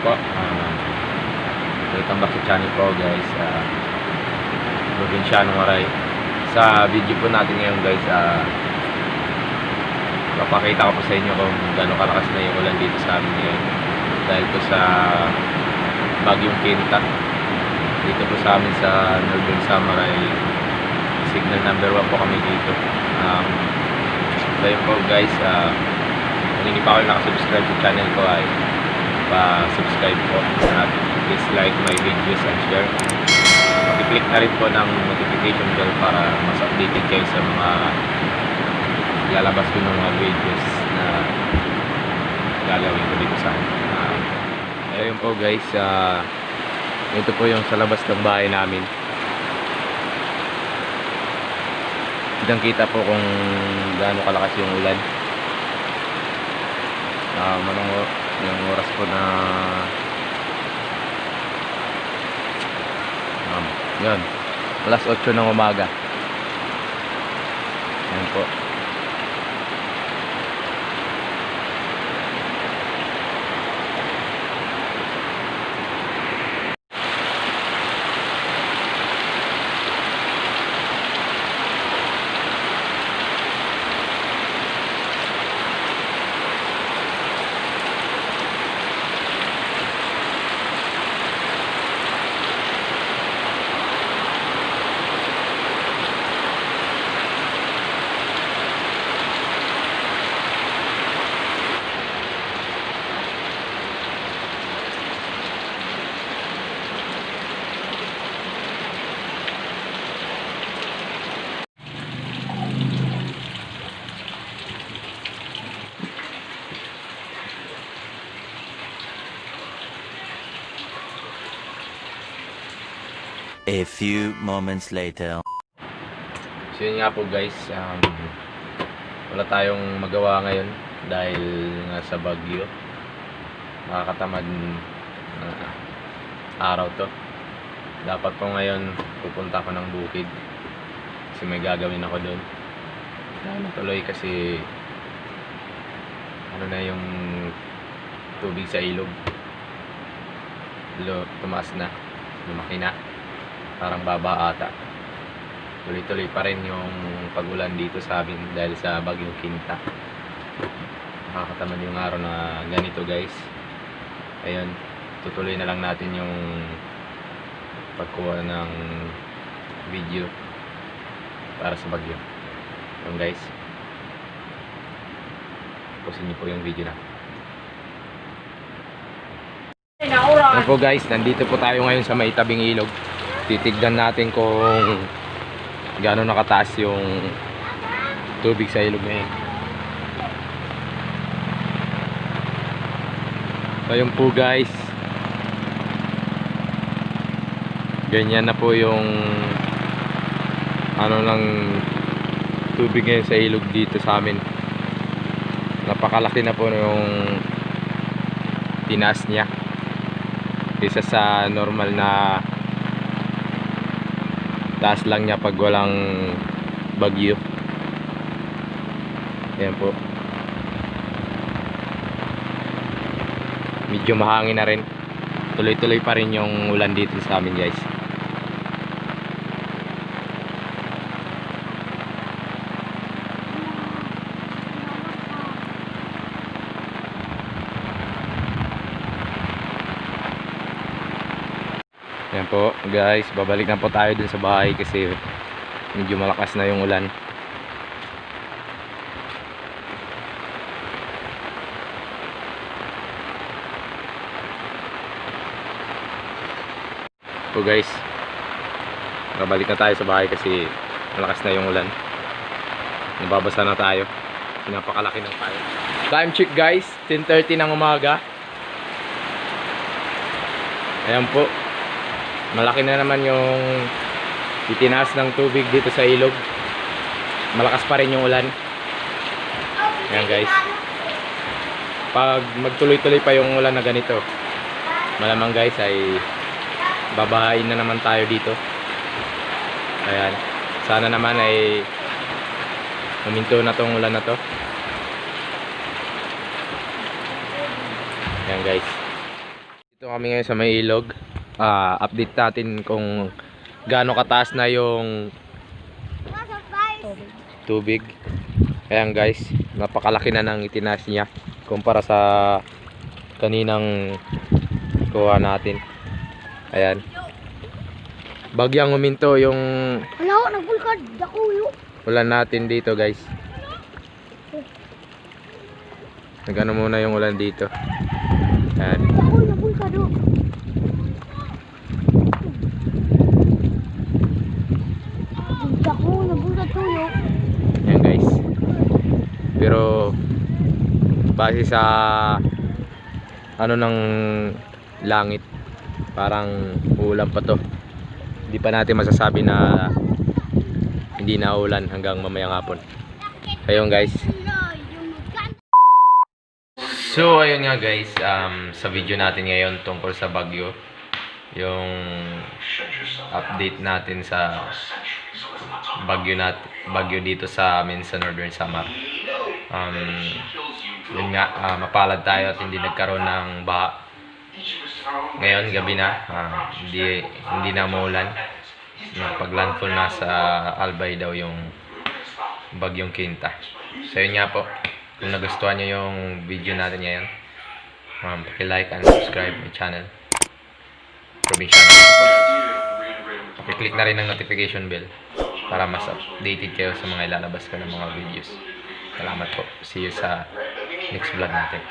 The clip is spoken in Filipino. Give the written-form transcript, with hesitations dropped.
po. Welcome back sa channel ko guys. Provinciano Maray. Sa video po natin ngayon guys, papakita ko po sa inyo kung gaano kalakas na yung ulan dito sa amin ngayon. Dahil po sa bagyong Quinta. Dito po sa amin sa Northern Samaray. Signal number 1 po kami dito. Ngayon po guys, kung hindi pa kayo nakasubscribe sa channel ko ay pa-subscribe po. Please like my videos and share. Pag-click na rin po ng notification bell para mas updated kayo sa mga lalabas ko ng mga videos na gagawin ko dito sa akin. Ayun po guys, ito po yung sa labas ng bahay namin. Kitang-kita po kung gaano kalakas yung ulan. Yung oras po na yan, alas 8 ng umaga. Yan po. A few moments later. So yun nga po guys, wala tayong magawa ngayon dahil nasa Baguio. Nakakatamad na araw to. Dapat po ngayon pupunta ako ng bukid kasi may gagawin ako doon. Natuloy kasi ano na yung tubig sa ilog, tumaas na, lumaki na, parang baba ata. Tuloy-tuloy pa rin yung pagulan dito sa amin dahil sa bagyong Quinta. Nakakatamad yung araw na ganito guys. Ayun, tutuloy na lang natin yung pagkuha ng video para sa bagyo. Ayun guys, tapusin niyo po yung video na. Ayun po guys, nandito po tayo ngayon sa may tabing ilog. Titignan natin kung gaano nakataas yung tubig sa ilog ngayon. So ayun po guys, ganyan na po yung ano ng tubig ngayon sa ilog dito sa amin. Napakalaki na po yung tinaas niya kaysa sa normal na taas lang niya pag walang bagyo. Ayan po, medyo mahangin na rin. Tuloy-tuloy pa rin yung ulan dito sa amin guys. Yan po guys, babalik na po tayo dun sa bahay kasi medyo malakas na yung ulan. Po guys, babalik na tayo sa bahay kasi malakas na yung ulan. Nababasa na tayo. Napakalaki ng tayo. Time check guys, 10:30 ng umaga. Ayan po, malaki na naman yung itinaas ng tubig dito sa ilog. Malakas pa rin yung ulan. Ayan guys, pag magtuloy-tuloy pa yung ulan na ganito, malamang guys ay babahain na naman tayo dito. Ayan, sana naman ay huminto na tong ulan na to. Ayan guys, Kami ngayon sa may ilog. Update natin kung gaano kataas na yung tubig. Ayan guys, napakalaki na ng itinaas niya kumpara sa kaninang kuha natin. Ayan. Bagyang huminto yung Wala, nagbulkad. Dako yun. ulan natin dito guys. Nagano muna yung ulan dito. Ayan. Dako, nagbulkad o. Dako, nagbulkad to yun. Ayan guys. Pero base sa ano ng langit, parang uulan pa to. Hindi pa natin masasabi na hindi na ulan hanggang mamayang hapon. Ayun guys. So ayun nga guys, sa video natin ngayon tungkol sa bagyo, yung update natin sa bagyo dito sa amin sa Northern Samar. Yun nga, mapalad tayo at hindi nagkaroon ng baha. Ngayon gabi na, hindi na maulan. Pag-landfall na sa Albay daw yung bagyong Quinta. So yun nga po, kung nagustuhan nyo yung video natin ngayon, paki-like and subscribe my channel, Probinsyano po. Paki-click na rin ang notification bell para mas updated kayo sa mga ilalabas ko ng mga videos. Salamat po. See you sa next vlog natin.